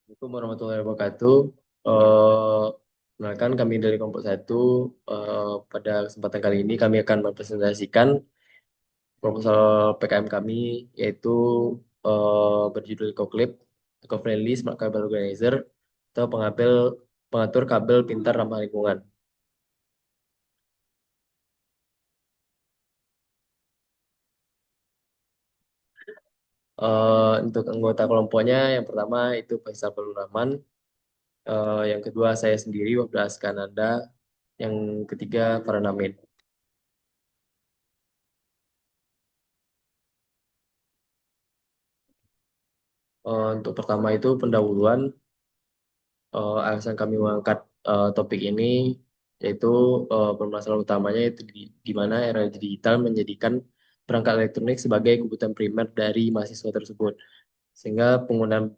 Assalamualaikum warahmatullahi wabarakatuh. Eh, Kenalkan kami dari kelompok satu. Pada kesempatan kali ini kami akan mempresentasikan proposal PKM kami, yaitu berjudul EcoClip, Eco-Friendly Smart Cable Organizer, atau pengatur kabel pintar ramah lingkungan. Untuk anggota kelompoknya, yang pertama itu Faisal Balul Rahman, yang kedua saya sendiri, Wabdas Kananda, yang ketiga Farhan Amin. Untuk pertama itu pendahuluan. Alasan kami mengangkat topik ini yaitu permasalahan utamanya itu di mana era digital menjadikan perangkat elektronik sebagai kebutuhan primer dari mahasiswa tersebut, sehingga penggunaan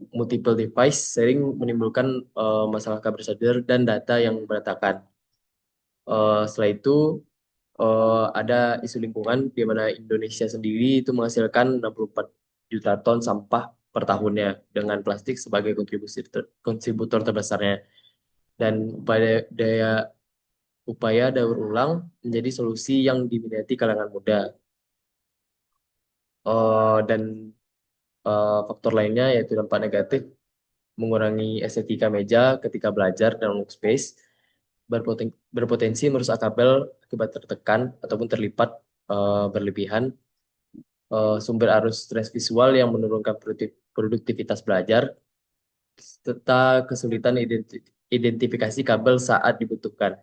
multiple device sering menimbulkan masalah kebersamaan dan data yang berantakan. Setelah itu ada isu lingkungan di mana Indonesia sendiri itu menghasilkan 64 juta ton sampah per tahunnya dengan plastik sebagai kontributor terbesarnya, dan upaya daur ulang menjadi solusi yang diminati kalangan muda. Dan faktor lainnya yaitu dampak negatif mengurangi estetika meja ketika belajar dan workspace, berpotensi merusak kabel akibat tertekan ataupun terlipat berlebihan, sumber arus stres visual yang menurunkan produktivitas belajar, serta kesulitan identifikasi kabel saat dibutuhkan.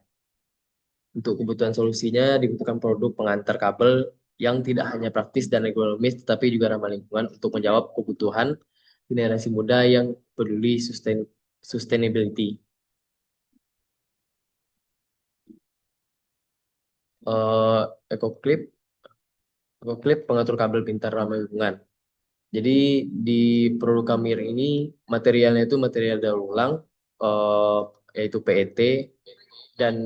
Untuk kebutuhan solusinya dibutuhkan produk pengantar kabel yang tidak hanya praktis dan ekonomis, tetapi juga ramah lingkungan untuk menjawab kebutuhan generasi muda yang peduli sustainability. Eh, EcoClip, EcoClip pengatur kabel pintar ramah lingkungan. Jadi di produk kami ini materialnya itu material daur ulang, eh, yaitu PET dan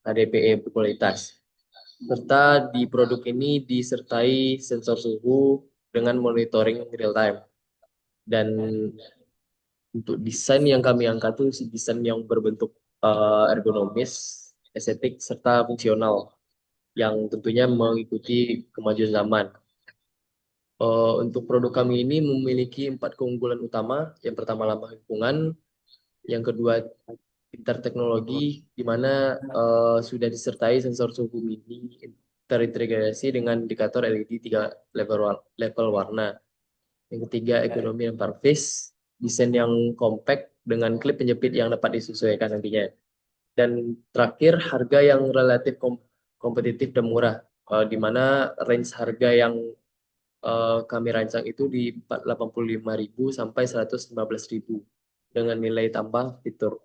HDPE berkualitas. Serta di produk ini disertai sensor suhu dengan monitoring real time. Dan untuk desain yang kami angkat itu desain yang berbentuk ergonomis, estetik, serta fungsional yang tentunya mengikuti kemajuan zaman. Untuk produk kami ini memiliki 4 keunggulan utama. Yang pertama ramah lingkungan, yang kedua pintar teknologi, di mana sudah disertai sensor suhu mini terintegrasi dengan indikator LED 3 level warna. Yang ketiga ekonomi yang praktis, desain yang compact dengan klip penjepit yang dapat disesuaikan nantinya. Dan terakhir harga yang relatif kompetitif dan murah, di mana range harga yang kami rancang itu di 85.000 sampai 115.000 dengan nilai tambah fitur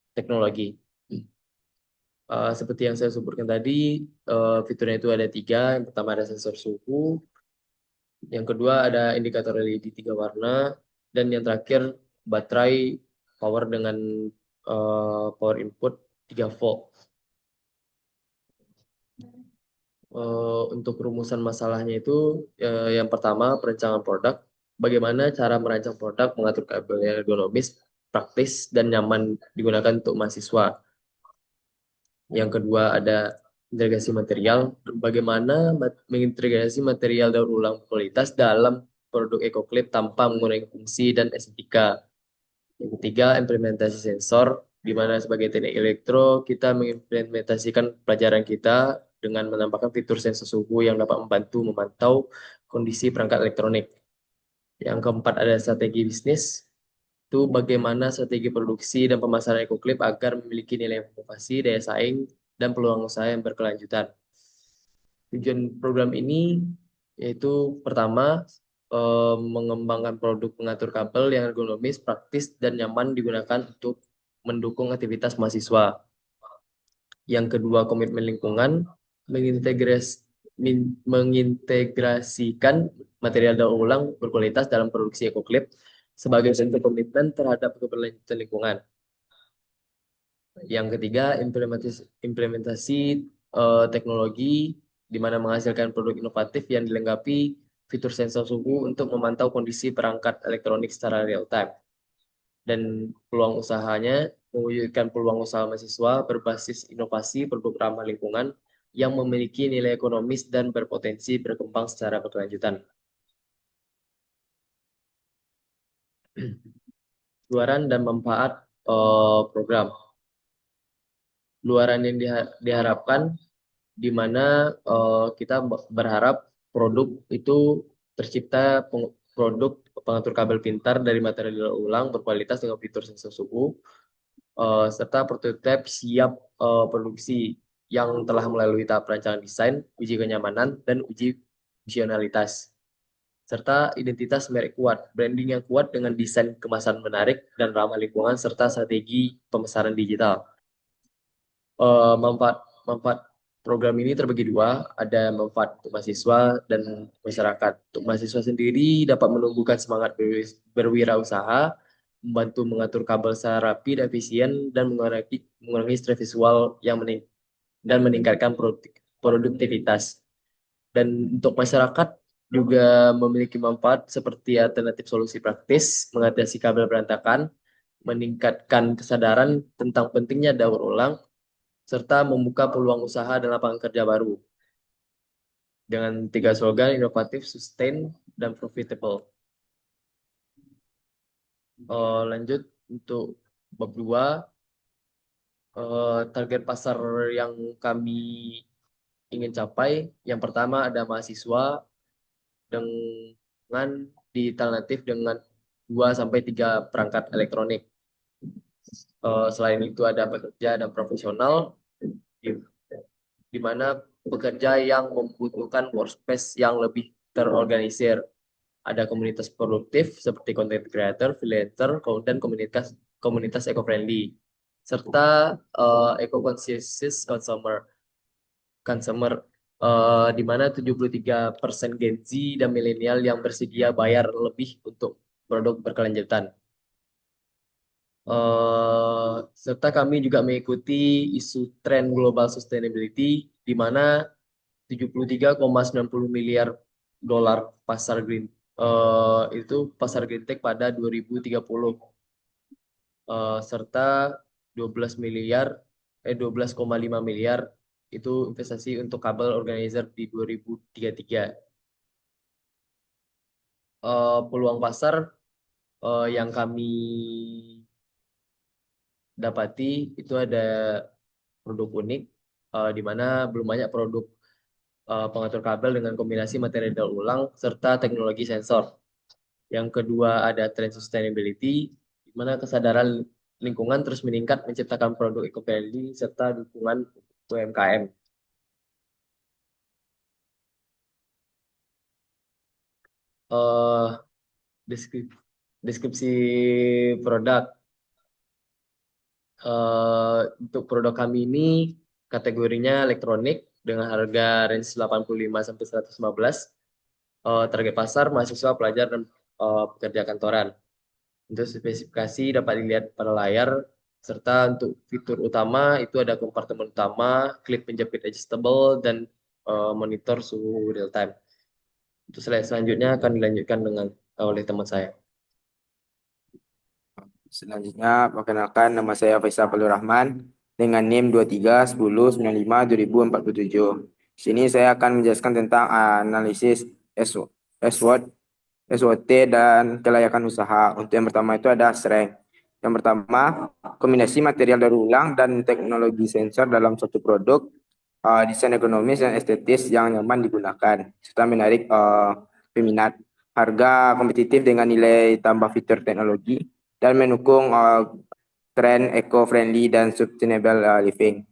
teknologi. Seperti yang saya sebutkan tadi, fiturnya itu ada 3. Yang pertama ada sensor suhu, yang kedua ada indikator LED 3 warna, dan yang terakhir baterai power dengan power input 3 volt. Untuk rumusan masalahnya itu, yang pertama perencanaan produk. Bagaimana cara merancang produk mengatur kabel yang ergonomis, praktis, dan nyaman digunakan untuk mahasiswa. Yang kedua ada integrasi material. Bagaimana mengintegrasi material daur ulang kualitas dalam produk EcoClip tanpa mengurangi fungsi dan estetika. Yang ketiga, implementasi sensor, di mana sebagai teknik elektro, kita mengimplementasikan pelajaran kita dengan menambahkan fitur sensor suhu yang dapat membantu memantau kondisi perangkat elektronik. Yang keempat ada strategi bisnis, itu bagaimana strategi produksi dan pemasaran EcoClip agar memiliki nilai inovasi, daya saing, dan peluang usaha yang berkelanjutan. Tujuan program ini yaitu pertama, mengembangkan produk pengatur kabel yang ergonomis, praktis, dan nyaman digunakan untuk mendukung aktivitas mahasiswa. Yang kedua, komitmen lingkungan, mengintegrasikan material daur ulang berkualitas dalam produksi EcoClip sebagai bentuk komitmen terhadap keberlanjutan lingkungan. Yang ketiga, implementasi teknologi di mana menghasilkan produk inovatif yang dilengkapi fitur sensor suhu untuk memantau kondisi perangkat elektronik secara real time. Dan peluang usahanya mewujudkan peluang usaha mahasiswa berbasis inovasi produk ramah lingkungan yang memiliki nilai ekonomis dan berpotensi berkembang secara berkelanjutan. Luaran dan manfaat program. Luaran yang diharapkan di mana kita berharap produk itu tercipta produk pengatur kabel pintar dari material daur ulang berkualitas dengan fitur sensor suhu serta prototipe siap produksi yang telah melalui tahap perancangan desain, uji kenyamanan, dan uji fungsionalitas serta identitas merek kuat, branding yang kuat dengan desain kemasan menarik dan ramah lingkungan serta strategi pemasaran digital. Manfaat manfaat program ini terbagi dua, ada manfaat untuk mahasiswa dan masyarakat. Untuk mahasiswa sendiri dapat menumbuhkan semangat berwirausaha, membantu mengatur kabel secara rapi dan efisien, dan mengurangi stres visual dan meningkatkan produktivitas. Dan untuk masyarakat juga memiliki manfaat seperti alternatif solusi praktis, mengatasi kabel berantakan, meningkatkan kesadaran tentang pentingnya daur ulang, serta membuka peluang usaha dan lapangan kerja baru dengan 3 slogan inovatif, sustain, dan profitable. Lanjut untuk bab 2, target pasar yang kami ingin capai. Yang pertama ada mahasiswa dengan di alternatif dengan 2 sampai 3 perangkat elektronik. Selain itu ada pekerja dan profesional di, di mana pekerja yang membutuhkan workspace yang lebih terorganisir. Ada komunitas produktif seperti content creator, freelancer, dan komunitas komunitas eco-friendly, serta eco-conscious consumer di mana 73% Gen Z dan milenial yang bersedia bayar lebih untuk produk berkelanjutan. Serta kami juga mengikuti isu tren global sustainability di mana 73,90 miliar dolar pasar green itu pasar green tech pada 2030 serta 12 miliar 12,5 miliar itu investasi untuk kabel organizer di 2033. Peluang pasar yang kami dapati itu ada produk unik di mana belum banyak produk pengatur kabel dengan kombinasi material daur ulang serta teknologi sensor. Yang kedua ada tren sustainability, di mana kesadaran lingkungan terus meningkat menciptakan produk eco-friendly serta dukungan UMKM. Eh, deskripsi, deskripsi produk. Untuk produk kami ini kategorinya elektronik dengan harga range 85 sampai 115. Target pasar mahasiswa, pelajar, dan pekerja kantoran. Untuk spesifikasi dapat dilihat pada layar, serta untuk fitur utama itu ada kompartemen utama, klip penjepit adjustable, dan monitor suhu real time. Untuk slide selanjutnya akan dilanjutkan oleh teman saya. Selanjutnya, perkenalkan nama saya Faisal Falur Rahman dengan NIM 2310952047. Di sini saya akan menjelaskan tentang analisis SWOT, SWOT dan kelayakan usaha. Untuk yang pertama itu ada strength. Yang pertama, kombinasi material daur ulang dan teknologi sensor dalam suatu produk, desain ekonomis dan estetis yang nyaman digunakan, serta menarik peminat, harga kompetitif dengan nilai tambah fitur teknologi, dan mendukung tren eco-friendly dan sustainable living.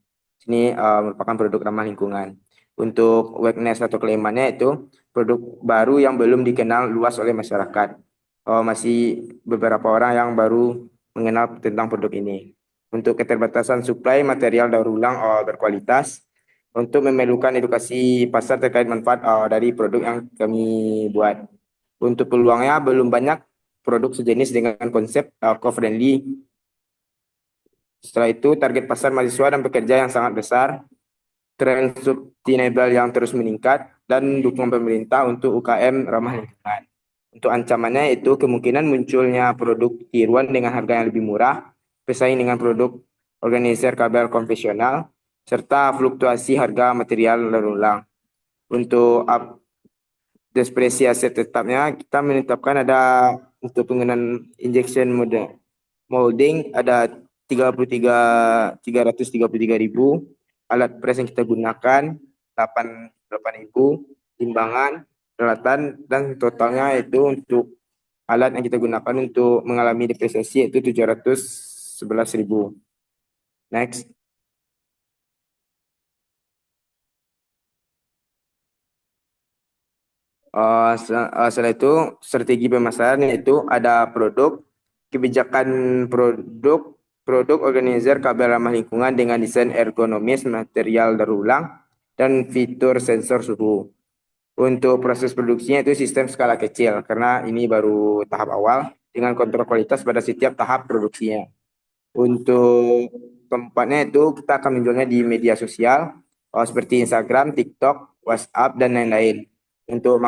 Ini merupakan produk ramah lingkungan. Untuk weakness atau kelemahannya itu produk baru yang belum dikenal luas oleh masyarakat. Masih beberapa orang yang baru mengenal tentang produk ini. Untuk keterbatasan suplai material daur ulang berkualitas, untuk memerlukan edukasi pasar terkait manfaat dari produk yang kami buat. Untuk peluangnya belum banyak produk sejenis dengan konsep eco-friendly. Setelah itu target pasar mahasiswa dan pekerja yang sangat besar. tren sustainable yang terus meningkat, dan dukungan pemerintah untuk UKM ramah lingkungan. Untuk ancamannya itu kemungkinan munculnya produk tiruan dengan harga yang lebih murah, bersaing dengan produk organizer kabel konvensional, serta fluktuasi harga material berulang. Untuk depresiasi tetapnya, kita menetapkan ada untuk penggunaan injection molding ada 333.000, alat pres yang kita gunakan 8.000, timbangan, peralatan, dan totalnya itu untuk alat yang kita gunakan untuk mengalami depresiasi itu 711.000. Next. Setelah itu strategi pemasaran yaitu ada produk, kebijakan produk, produk organizer kabel ramah lingkungan dengan desain ergonomis, material daur ulang, dan fitur sensor suhu. Untuk proses produksinya itu sistem skala kecil karena ini baru tahap awal dengan kontrol kualitas pada setiap tahap produksinya. Untuk tempatnya itu kita akan menjualnya di media sosial seperti Instagram, TikTok, WhatsApp, dan lain-lain. Untuk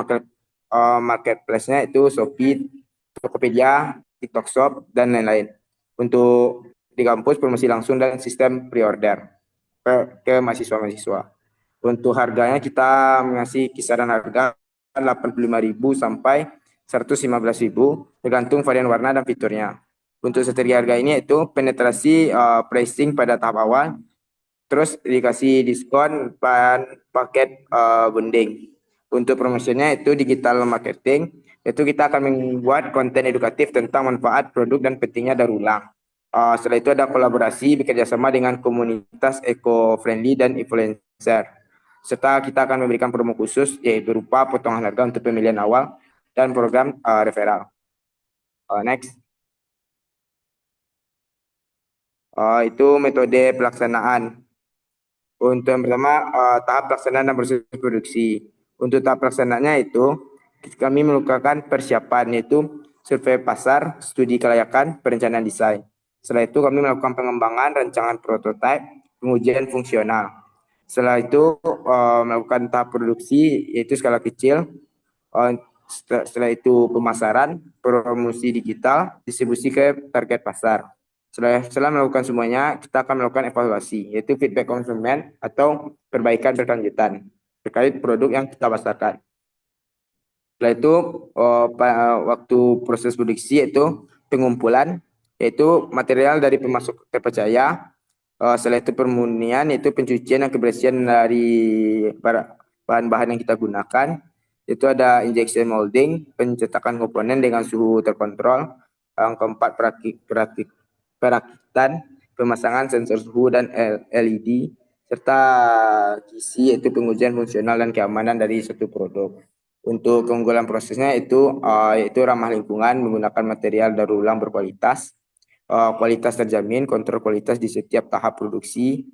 marketplace-nya itu Shopee, Tokopedia, TikTok Shop, dan lain-lain. Untuk di kampus promosi langsung dan sistem pre-order ke mahasiswa-mahasiswa. Untuk harganya kita mengasih kisaran harga 85.000 sampai 115.000 tergantung varian warna dan fiturnya. Untuk strategi harga ini itu penetrasi pricing pada tahap awal, terus dikasih diskon paket bunding. Untuk promosinya itu digital marketing, itu kita akan membuat konten edukatif tentang manfaat produk dan pentingnya daur ulang. Setelah itu ada kolaborasi bekerjasama dengan komunitas eco-friendly dan influencer. Serta kita akan memberikan promo khusus yaitu berupa potongan harga untuk pemilihan awal dan program referral. Next. Itu metode pelaksanaan. Untuk yang pertama, tahap pelaksanaan dan proses produksi. Untuk tahap pelaksanaannya itu, kami melakukan persiapan, yaitu survei pasar, studi kelayakan, perencanaan desain. Setelah itu kami melakukan pengembangan, rancangan prototipe, pengujian fungsional. Setelah itu melakukan tahap produksi, yaitu skala kecil. Setelah itu pemasaran, promosi digital, distribusi ke target pasar. Setelah melakukan semuanya, kita akan melakukan evaluasi, yaitu feedback konsumen atau perbaikan berkelanjutan terkait produk yang kita pasarkan. Setelah itu, waktu proses produksi yaitu pengumpulan, yaitu material dari pemasok terpercaya. Setelah itu permurnian, yaitu pencucian dan kebersihan dari bahan-bahan yang kita gunakan. Itu ada injection molding, pencetakan komponen dengan suhu terkontrol. Yang keempat, perakitan, pemasangan sensor suhu dan LED, serta kisi yaitu pengujian fungsional dan keamanan dari suatu produk. Untuk keunggulan prosesnya itu yaitu ramah lingkungan, menggunakan material daur ulang berkualitas, kualitas terjamin, kontrol kualitas di setiap tahap produksi,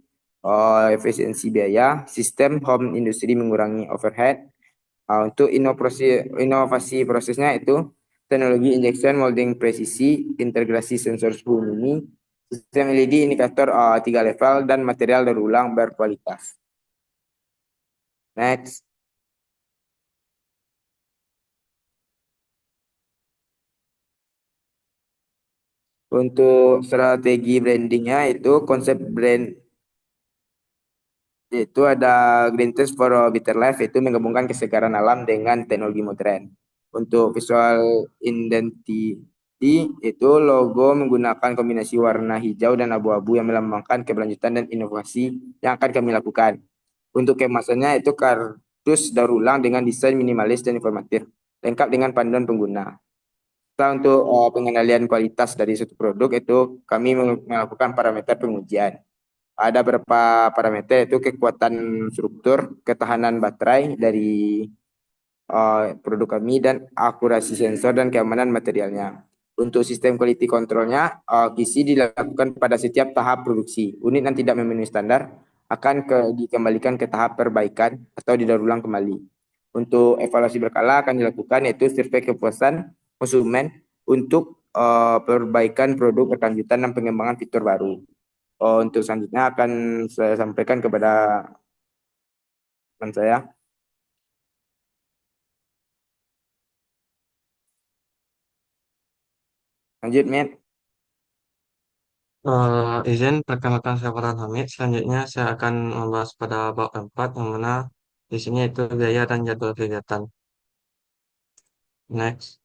efisiensi biaya, sistem home industry mengurangi overhead. Untuk inovasi prosesnya itu teknologi injection molding presisi, integrasi sensor suhu mini, sistem LED indikator 3 level, dan material daur ulang berkualitas. Next. Untuk strategi brandingnya itu konsep brand itu ada Green Test for a Better Life, itu menggabungkan kesegaran alam dengan teknologi modern. Untuk visual identity itu logo menggunakan kombinasi warna hijau dan abu-abu yang melambangkan keberlanjutan dan inovasi yang akan kami lakukan. Untuk kemasannya itu kardus daur ulang dengan desain minimalis dan informatif, lengkap dengan panduan pengguna. Setelah untuk pengendalian kualitas dari suatu produk itu kami melakukan parameter pengujian. Ada beberapa parameter itu kekuatan struktur, ketahanan baterai dari produk kami, dan akurasi sensor dan keamanan materialnya. Untuk sistem quality controlnya, QC dilakukan pada setiap tahap produksi. Unit yang tidak memenuhi standar akan dikembalikan ke tahap perbaikan atau didaur ulang kembali. Untuk evaluasi berkala akan dilakukan yaitu survei kepuasan konsumen untuk perbaikan produk berkelanjutan dan pengembangan fitur baru. Untuk selanjutnya akan saya sampaikan kepada teman saya. Lanjut, Mit. Izin perkenalkan saya Farhan Hamid. Selanjutnya saya akan membahas pada bab keempat yang mana di sini itu biaya dan jadwal kegiatan. Next.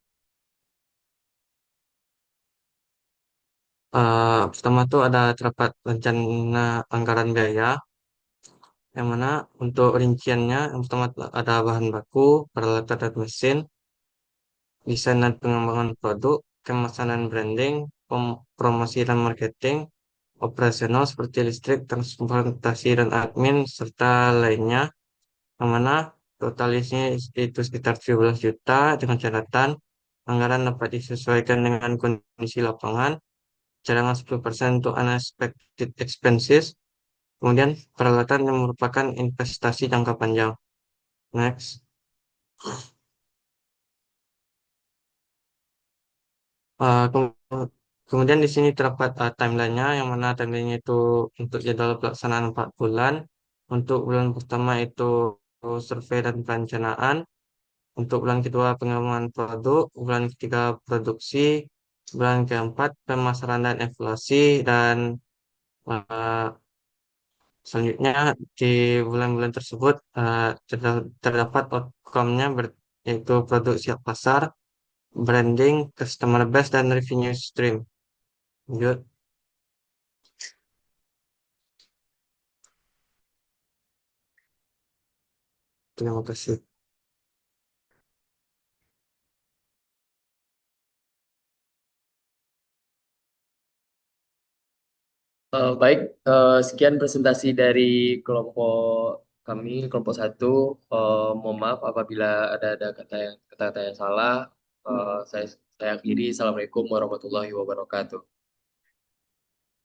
Pertama tuh ada terdapat rencana anggaran biaya yang mana untuk rinciannya yang pertama ada bahan baku, peralatan dan mesin, desain dan pengembangan produk, kemasan dan branding, promosi dan marketing, operasional seperti listrik, transportasi dan admin serta lainnya. Yang mana total isinya itu sekitar 17 juta dengan catatan anggaran dapat disesuaikan dengan kondisi lapangan, cadangan 10% untuk unexpected expenses, kemudian peralatan yang merupakan investasi jangka panjang. Next. Kemudian di sini terdapat timelinenya, yang mana timelinenya itu untuk jadwal pelaksanaan 4 bulan. Untuk bulan pertama itu survei dan perencanaan. Untuk bulan kedua pengembangan produk, bulan ketiga produksi, bulan keempat pemasaran dan evaluasi, dan eh, selanjutnya di bulan-bulan tersebut terdapat outcome-nya yaitu produk siap pasar, branding, customer base, dan revenue stream. Lanjut, terima kasih. Baik, sekian presentasi dari kelompok kami, kelompok satu. Mohon maaf apabila ada kata-kata yang salah. Saya akhiri. Assalamualaikum warahmatullahi wabarakatuh.